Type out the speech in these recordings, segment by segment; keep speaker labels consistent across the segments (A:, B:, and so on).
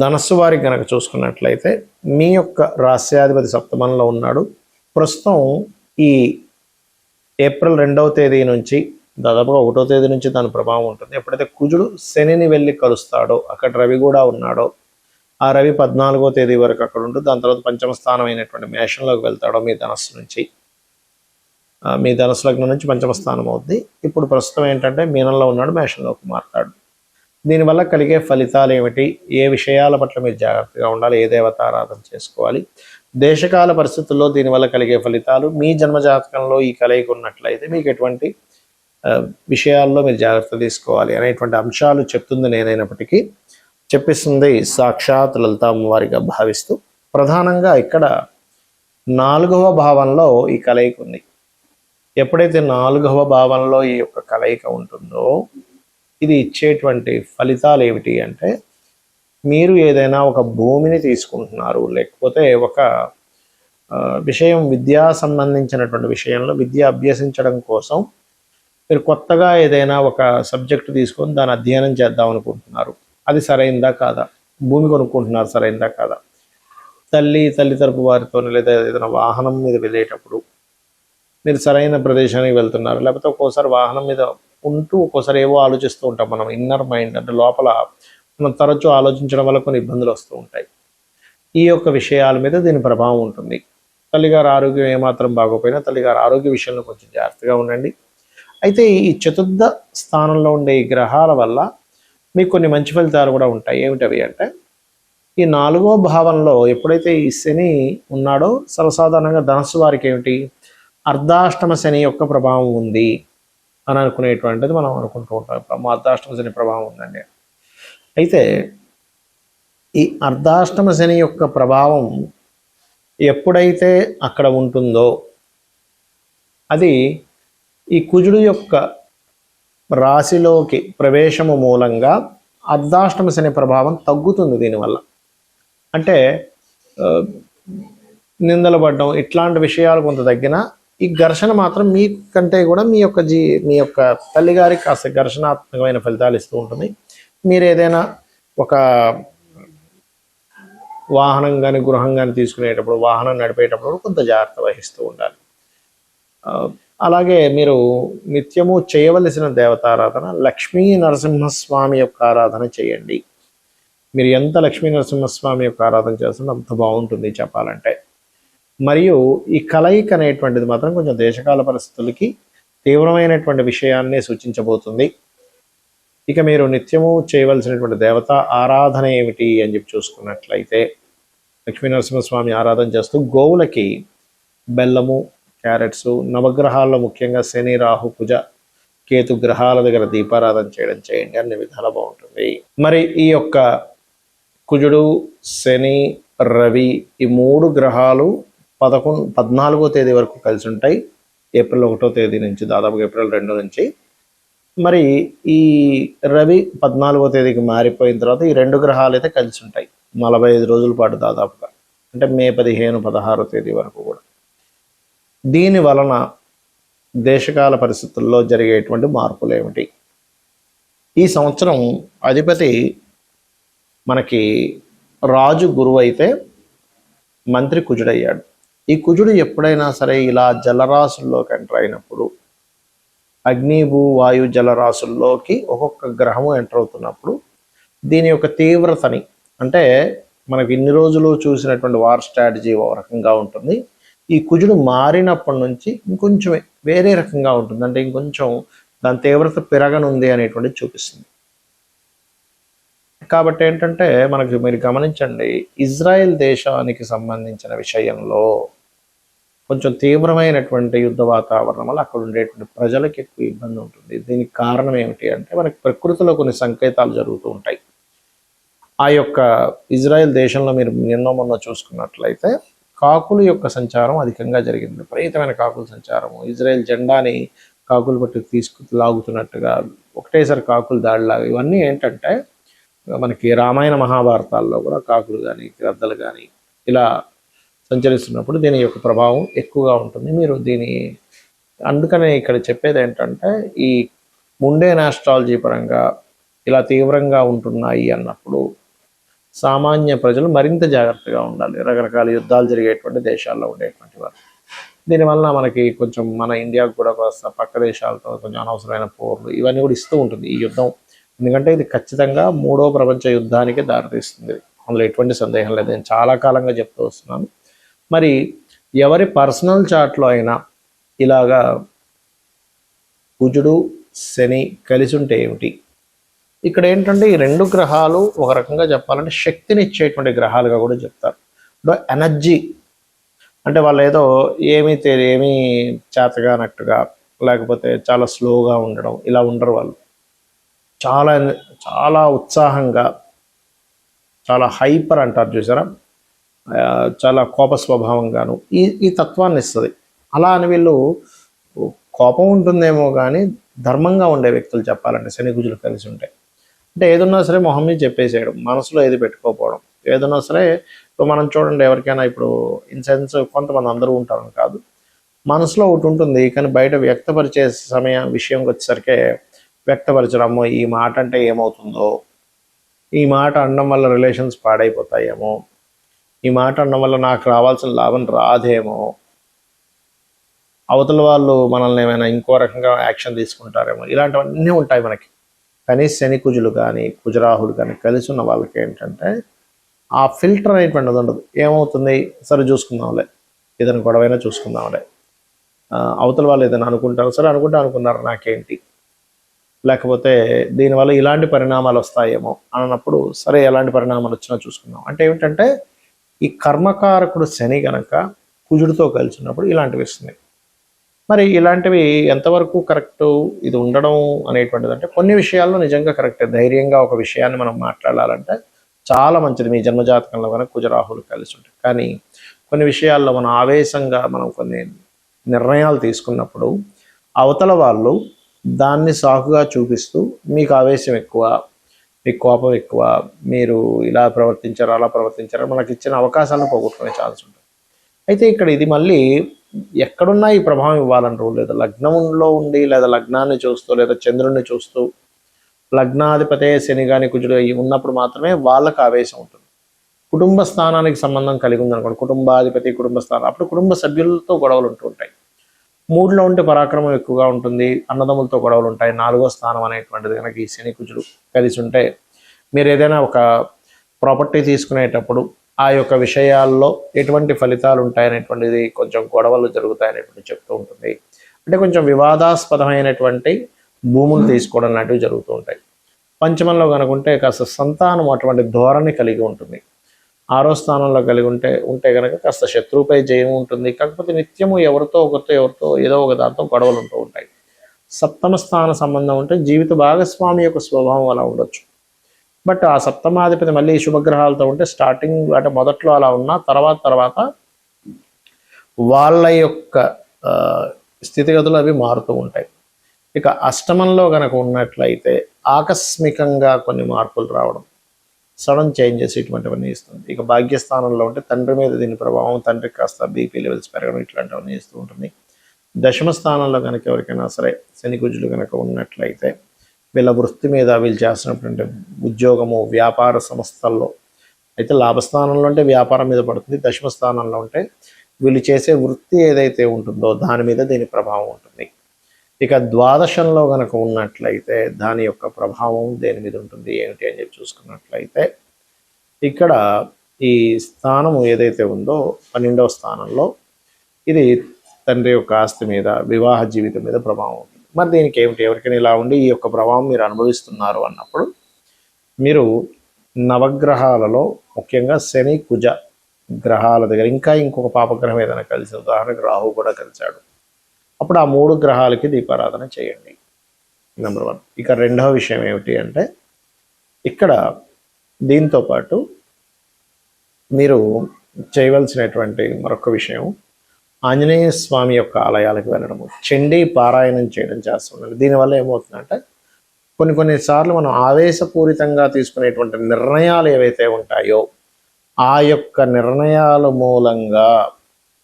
A: ధనస్సు వారికి కనుక చూసుకున్నట్లయితే మీ యొక్క రాస్యాధిపతి సప్తమంలో ఉన్నాడు. ప్రస్తుతం ఈ ఏప్రిల్ 2వ తేదీ నుంచి దాదాపుగా 1వ తేదీ నుంచి దాని ప్రభావం ఉంటుంది. ఎప్పుడైతే కుజుడు శనిని వెళ్ళి కలుస్తాడో, అక్కడ రవి కూడా ఉన్నాడో, ఆ రవి 14వ తేదీ వరకు అక్కడ ఉంటూ దాని తర్వాత పంచమ స్థానం అయినటువంటి మేషంలోకి వెళ్తాడో మీ ధనస్సు నుంచి, మీ ధనస్సు లగ్నం నుంచి పంచమ స్థానం అవుద్ది. ఇప్పుడు ప్రస్తుతం ఏంటంటే మీనంలో ఉన్నాడు, మేషంలోకి మారుతాడు. దీనివల్ల కలిగే ఫలితాలు ఏమిటి, ఏ విషయాల పట్ల మీరు జాగ్రత్తగా ఉండాలి, ఏ దేవతారాధన చేసుకోవాలి, దేశకాల పరిస్థితుల్లో దీనివల్ల కలిగే ఫలితాలు, మీ జన్మజాతకంలో ఈ కలయిక ఉన్నట్లయితే మీకు ఎటువంటి విషయాల్లో మీరు జాగ్రత్త తీసుకోవాలి అనేటువంటి అంశాలు చెప్తుంది నేనైనప్పటికీ, చెప్పిస్తుంది సాక్షాత్ లలిత అమ్మవారిగా భావిస్తూ. ప్రధానంగా ఇక్కడ 4వ భావంలో ఈ కలయిక ఉంది. ఎప్పుడైతే 4వ భావంలో ఈ యొక్క కలయిక ఉంటుందో ఇది ఇచ్చేటువంటి ఫలితాలు ఏమిటి అంటే, మీరు ఏదైనా ఒక భూమిని తీసుకుంటున్నారు, లేకపోతే ఒక విషయం విద్యా సంబంధించినటువంటి విషయంలో విద్య అభ్యసించడం కోసం మీరు కొత్తగా ఏదైనా ఒక సబ్జెక్టు తీసుకొని దాన్ని అధ్యయనం చేద్దాం అనుకుంటున్నారు. అది సరైందా కాదా, భూమి కొనుక్కుంటున్నారు సరైందా కాదా, తల్లి తరపు వారితో లేదా ఏదైనా వాహనం మీద వెళ్ళేటప్పుడు మీరు సరైన ప్రదేశానికి వెళ్తున్నారు, లేకపోతే ఒక్కోసారి వాహనం మీద ఉంటూ ఒక్కోసారి ఏవో ఆలోచిస్తూ ఉంటాం. మనం ఇన్నర్ మైండ్ అంటే లోపల మనం తరచూ ఆలోచించడం వల్ల కొన్ని ఇబ్బందులు వస్తూ ఉంటాయి. ఈ యొక్క విషయాల మీద దీని ప్రభావం ఉంటుంది. తల్లిగారి ఆరోగ్యం ఏమాత్రం బాగోపోయినా తల్లిగారి ఆరోగ్య విషయంలో కొంచెం జాగ్రత్తగా ఉండండి. అయితే ఈ చతుర్థ స్థానంలో ఉండే ఈ గ్రహాల వల్ల మీకు కొన్ని మంచి ఫలితాలు కూడా ఉంటాయి. ఏమిటవి అంటే, ఈ 4వ భావంలో ఎప్పుడైతే ఈ శని ఉన్నాడో సర్వసాధారణంగా ధనస్సు వారికి ఏమిటి, అర్ధాష్టమ శని యొక్క ప్రభావం ఉంది అని అనుకునేటువంటిది మనం అనుకుంటూ ఉంటాం. ఇప్పుడు అర్ధాష్టమ శని ప్రభావం ఉందండి. అయితే ఈ అర్ధాష్టమ శని యొక్క ప్రభావం ఎప్పుడైతే అక్కడ ఉంటుందో అది ఈ కుజుడు యొక్క రాశిలోకి ప్రవేశము మూలంగా అర్ధాష్టమ శని ప్రభావం తగ్గుతుంది. దీనివల్ల అంటే నిందలు పడడం ఇట్లాంటి విషయాలు కొంత తగ్గిన, ఈ ఘర్షణ మాత్రం మీకంటే కూడా మీ యొక్క తల్లిగారికి కాస్త ఘర్షణాత్మకమైన ఫలితాలు ఇస్తూ ఉంటుంది. మీరు ఏదైనా ఒక వాహనం కానీ గృహం కానీ తీసుకునేటప్పుడు, వాహనం నడిపేటప్పుడు కొంత జాగ్రత్త వహిస్తూ ఉండాలి. అలాగే మీరు నిత్యము చేయవలసిన దేవతారాధన లక్ష్మీ నరసింహస్వామి యొక్క ఆరాధన చేయండి. మీరు ఎంత లక్ష్మీ నరసింహస్వామి యొక్క ఆరాధన చేస్తుంటే అంత బాగుంటుంది చెప్పాలంటే. మరియు ఈ కలయిక అనేటువంటిది మాత్రం కొంచెం దేశకాల పరిస్థితులకి తీవ్రమైనటువంటి విషయాన్ని సూచించబోతుంది. ఇక మీరు నిత్యము చేయవలసినటువంటి దేవత ఆరాధన ఏమిటి అని చెప్పి చూసుకున్నట్లయితే, లక్ష్మీ నరసింహస్వామి ఆరాధన చేస్తూ గోవులకి బెల్లము, క్యారెట్స్, నవగ్రహాల్లో ముఖ్యంగా శని, రాహు, కుజ, కేతు గ్రహాల దగ్గర దీపారాధన చేయండి. అన్ని విధాలా బాగుంటుంది. మరి ఈ యొక్క కుజుడు, శని, రవి ఈ 3 గ్రహాలు 14వ తేదీ వరకు కలిసి ఉంటాయి. ఏప్రిల్ 1వ తేదీ నుంచి దాదాపుగా ఏప్రిల్ 2 నుంచి. మరి ఈ రవి 14వ తేదీకి మారిపోయిన తర్వాత ఈ 2 గ్రహాలు అయితే కలిసి ఉంటాయి 45 రోజుల పాటు దాదాపుగా, అంటే మే 15, 16వ తేదీ వరకు కూడా. దీని వలన దేశకాల పరిస్థితుల్లో జరిగేటువంటి మార్పులు ఏమిటి? ఈ సంవత్సరం అధిపతి మనకి రాజు గురువు అయితే మంత్రి కుజుడయ్యాడు. ఈ కుజుడు ఎప్పుడైనా సరే ఇలా జలరాశుల్లోకి ఎంటర్ అయినప్పుడు, అగ్ని, భూ, వాయు జలరాశుల్లోకి ఒక్కొక్క గ్రహము ఎంటర్ అవుతున్నప్పుడు దీని యొక్క తీవ్రతని, అంటే మనకి ఇన్ని రోజులు చూసినటువంటి వార్ స్ట్రాటజీ ఒక రకంగా ఉంటుంది. ఈ కుజుడు మారినప్పటి నుంచి ఇంకొంచెం వేరే రకంగా ఉంటుంది. అంటే ఇంకొంచెం దాని తీవ్రత పెరగనుంది అనేటువంటిది చూపిస్తుంది. కాబట్టి ఏంటంటే మనకి మీరు గమనించండి, ఇజ్రాయెల్ దేశానికి సంబంధించిన విషయంలో కొంచెం తీవ్రమైనటువంటి యుద్ధ వాతావరణం వల్ల అక్కడ ఉండేటువంటి ప్రజలకు ఎక్కువ ఇబ్బంది ఉంటుంది. దీనికి కారణం ఏమిటి అంటే, మనకి ప్రకృతిలో కొన్ని సంకేతాలు జరుగుతూ ఉంటాయి. ఆ యొక్క ఇజ్రాయెల్ దేశంలో మీరు నిన్న మొన్న చూసుకున్నట్లయితే కాకుల యొక్క సంచారం అధికంగా జరిగింది. విపరీతమైన కాకుల సంచారము, ఇజ్రాయెల్ జెండాని కాకులు పట్టి లాగుతున్నట్టుగా ఒకటేసారి కాకులు దాడిలాగా, ఇవన్నీ ఏంటంటే మనకి రామాయణ మహాభారతాల్లో కూడా కాకులు కానీ గ్రద్దలు కానీ ఇలా సంచరిస్తున్నప్పుడు దీని యొక్క ప్రభావం ఎక్కువగా ఉంటుంది. మీరు అందుకనే ఇక్కడ చెప్పేది ఏంటంటే, ఈ ముండే ఆస్ట్రాలజీ పరంగా ఇలా తీవ్రంగా ఉంటున్నాయి అన్నప్పుడు సామాన్య ప్రజలు మరింత జాగ్రత్తగా ఉండాలి, రకరకాల యుద్ధాలు జరిగేటువంటి దేశాల్లో ఉండేటువంటి వారు. దీనివల్ల మనకి కొంచెం మన ఇండియాకు కూడా కాస్త పక్క దేశాలతో కొంచెం అనవసరమైన పోర్లు ఇవన్నీ కూడా ఇస్తూ ఉంటుంది ఈ యుద్ధం. ఎందుకంటే ఇది ఖచ్చితంగా 3వ ప్రపంచ యుద్ధానికి దారితీస్తుంది, అందులో ఎటువంటి సందేహం లేదు. నేను చాలా కాలంగా చెప్తూ వస్తున్నాను. మరి ఎవరి పర్సనల్ చార్ట్లో అయినా ఇలాగా కుజుడు శని కలిసి ఉంటే ఏమిటి? ఇక్కడ ఏంటంటే ఈ 2 గ్రహాలు ఒక రకంగా చెప్పాలంటే శక్తిని ఇచ్చేటువంటి గ్రహాలుగా కూడా చెప్తారు. ఎనర్జీ అంటే వాళ్ళు ఏదో ఏమీ చేతగానట్టుగా లేకపోతే చాలా స్లోగా ఉండడం ఇలా ఉండరు. వాళ్ళు చాలా చాలా ఉత్సాహంగా, చాలా హైపర్ అంటారు చూసారా, చాలా కోప స్వభావంగాను ఈ తత్వాన్ని ఇస్తుంది. అలా అని వీళ్ళు కోపం ఉంటుందేమో కానీ ధర్మంగా ఉండే వ్యక్తులు చెప్పాలంటే శని కుజులు కలిసి ఉంటాయి. అంటే ఏదన్నా సరే మొహం మీద చెప్పేసేయడం, మనసులో ఏది పెట్టుకోకపోవడం. ఏదన్నా సరే ఇప్పుడు మనం చూడండి, ఎవరికైనా ఇప్పుడు ఇన్ సెన్స్ కొంతమంది అందరూ ఉంటారని కాదు, మనసులో ఒకటి ఉంటుంది కానీ బయట వ్యక్తపరిచే విషయంకి వచ్చేసరికి వ్యక్తపరచడము, ఈ మాట అంటే ఏమవుతుందో, ఈ మాట అనడం వల్ల రిలేషన్స్ పాడైపోతాయేమో, ఈ మాట అనడం వల్ల నాకు రావాల్సిన లాభం రాదేమో, అవతల వాళ్ళు మనల్ని ఏమైనా ఇంకో రకంగా యాక్షన్ తీసుకుంటారేమో, ఇలాంటివన్నీ ఉంటాయి మనకి. కానీ శని కుజులు కానీ కుజరాహులు కానీ కలిసి ఉన్న వాళ్ళకి ఏంటంటే ఆ ఫిల్టర్ అనేటువంటిది ఉండదు. ఏమవుతుంది, సరే చూసుకుందాంలే, ఏదైనా గొడవైనా చూసుకుందాంలే, అవతల వాళ్ళు ఏదైనా అనుకుంటారు, సరే అనుకున్నారు, నాకేంటి, లేకపోతే దీనివల్ల ఇలాంటి పరిణామాలు వస్తాయేమో అన్నప్పుడు సరే ఎలాంటి పరిణామాలు వచ్చినా చూసుకుందాం. అంటే ఏమిటంటే ఈ కర్మకారకుడు శని గనక కుజుడితో కలిసి ఉన్నప్పుడు ఇలాంటివి ఇస్తున్నాయి. మరి ఇలాంటివి ఎంతవరకు కరెక్టు ఇది ఉండడం అనేటువంటిది అంటే కొన్ని విషయాల్లో నిజంగా కరెక్టే. ధైర్యంగా ఒక విషయాన్ని మనం మాట్లాడాలంటే చాలా మంచిది మీ జన్మజాతకంలో కనుక కుజరాహులు కలిసి ఉంటాయి. కానీ కొన్ని విషయాల్లో మనం ఆవేశంగా మనం కొన్ని నిర్ణయాలు తీసుకున్నప్పుడు అవతల వాళ్ళు దాన్ని సాకుగా చూపిస్తూ మీకు ఆవేశం ఎక్కువ, మీకు కోపం ఎక్కువ, మీరు ఇలా ప్రవర్తించారు అలా ప్రవర్తించారు, మనకి ఇచ్చిన అవకాశాలను పోగొట్టుకునే ఛాన్స్ ఉంటుంది. అయితే ఇక్కడ ఇది మళ్ళీ ఎక్కడున్నా ఈ ప్రభావం ఇవ్వాలని రూల్ లేదు. లగ్నంలో ఉండి లేదా లగ్నాన్ని చూస్తూ లేదా చంద్రుడిని చూస్తూ లగ్నాధిపతే శని కానీ కుజుడు ఉన్నప్పుడు మాత్రమే వాళ్ళకు ఆవేశం ఉంటుంది. కుటుంబ స్థానానికి సంబంధం కలిగి ఉందనుకోండి, కుటుంబాధిపతి కుటుంబ స్థానం, అప్పుడు కుటుంబ సభ్యులతో గొడవలు ఉంటూ ఉంటాయి. 3లో ఉంటే పరాక్రమం ఎక్కువగా ఉంటుంది, అన్నదమ్ములతో గొడవలు ఉంటాయి. 4వ స్థానం అనేటువంటిది కనుక ఈ శని కుజుడు కలిసి ఉంటే మీరు ఏదైనా ఒక ప్రాపర్టీ తీసుకునేటప్పుడు ఆ యొక్క విషయాల్లో ఎటువంటి ఫలితాలు ఉంటాయనేటువంటిది, కొంచెం గొడవలు జరుగుతాయనేటువంటి చెప్తూ ఉంటుంది. అంటే కొంచెం వివాదాస్పదమైనటువంటి భూములు తీసుకోవడం లాంటివి జరుగుతూ ఉంటాయి. పంచమంలో కనుకుంటే కాస్త సంతానం అటువంటి ధోరణి కలిగి ఉంటుంది. 6వ స్థానంలో కలిగి ఉంటే కనుక కాస్త శత్రువుపై జయం ఉంటుంది. కాకపోతే నిత్యము ఎవరితో ఏదో ఒక దాంతో గొడవలు ఉంటూ ఉంటాయి. 7వ స్థాన సంబంధం ఉంటే జీవిత భాగస్వామి యొక్క స్వభావం అలా ఉండొచ్చు. బట్ ఆ సప్తమాధిపతి మళ్ళీ శుభగ్రహాలతో ఉంటే స్టార్టింగ్ అంటే మొదట్లో అలా ఉన్నా తర్వాత వాళ్ళ యొక్క స్థితిగతులు అవి మారుతూ ఉంటాయి. ఇక అష్టమంలో కనుక ఉన్నట్లయితే ఆకస్మికంగా కొన్ని మార్పులు రావడం, సడన్ చేంజెస్ ఇటువంటివన్నీ ఇస్తుంది. ఇక భాగ్యస్థానంలో ఉంటే తండ్రి మీద దీని ప్రభావం, తండ్రికి కాస్త బీపీ లెవెల్స్ పెరగడం ఇట్లాంటివన్నీ ఇస్తూ ఉంటుంది. 10వ స్థానంలో కనుక ఎవరికైనా సరే శని కుజులు కనుక ఉన్నట్లయితే వీళ్ళ వృత్తి మీద వీళ్ళు చేస్తున్నటువంటి ఉద్యోగము వ్యాపార సంస్థల్లో అయితే లాభస్థానంలో ఉంటే వ్యాపారం మీద పడుతుంది. 10వ స్థానంలో ఉంటే వీళ్ళు చేసే వృత్తి ఏదైతే ఉంటుందో దాని మీద దీని ప్రభావం ఉంటుంది. ఇక ద్వాదశంలో కనుక ఉన్నట్లయితే దాని యొక్క ప్రభావం దేని మీద ఉంటుంది ఏమిటి అని చెప్పి చూసుకున్నట్లయితే ఇక్కడ ఈ స్థానం ఏదైతే ఉందో 12వ స్థానంలో ఇది తండ్రి యొక్క ఆస్తి మీద, వివాహ జీవితం మీద ప్రభావం ఉంటుంది. మరి దీనికి ఏమిటి, ఎవరికైనా ఇలా ఉండి ఈ యొక్క ప్రభావం మీరు అనుభవిస్తున్నారు అన్నప్పుడు మీరు నవగ్రహాలలో ముఖ్యంగా శని కుజ గ్రహాల దగ్గర ఇంకా ఇంకొక పాపగ్రహం ఏదైనా కలిసి, ఉదాహరణకు రాహు కూడా కలిశాడు, అప్పుడు ఆ 3 గ్రహాలకి దీపారాధన చేయండి. నెంబర్ 1. ఇక రెండవ విషయం ఏమిటి అంటే ఇక్కడ దీంతో పాటు మీరు చేయవలసినటువంటి మరొక విషయం ఆంజనేయ స్వామి యొక్క ఆలయాలకు వెళ్ళడము, చండీ పారాయణం చేయడం చేస్తుండాలి. దీనివల్ల ఏమవుతుందంటే కొన్నిసార్లు మనం ఆవేశపూరితంగా తీసుకునేటువంటి నిర్ణయాలు ఏవైతే ఉంటాయో ఆ యొక్క నిర్ణయాల మూలంగా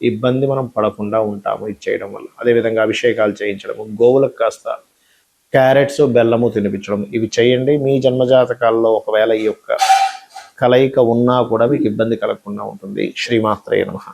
A: ఇబ్బంది మనం పడకుండా ఉంటాము ఇది చేయడం వల్ల. అదేవిధంగా అభిషేకాలు చేయించడము, గోవులకు కాస్త క్యారెట్స్ బెల్లము తినిపించడం, ఇవి చేయండి. మీ జన్మజాతకాల్లో ఒకవేళ ఈ యొక్క కలయిక ఉన్నా కూడా మీకు ఇబ్బంది కలగకుండా ఉంటుంది. శ్రీమాత్రేయ నమః.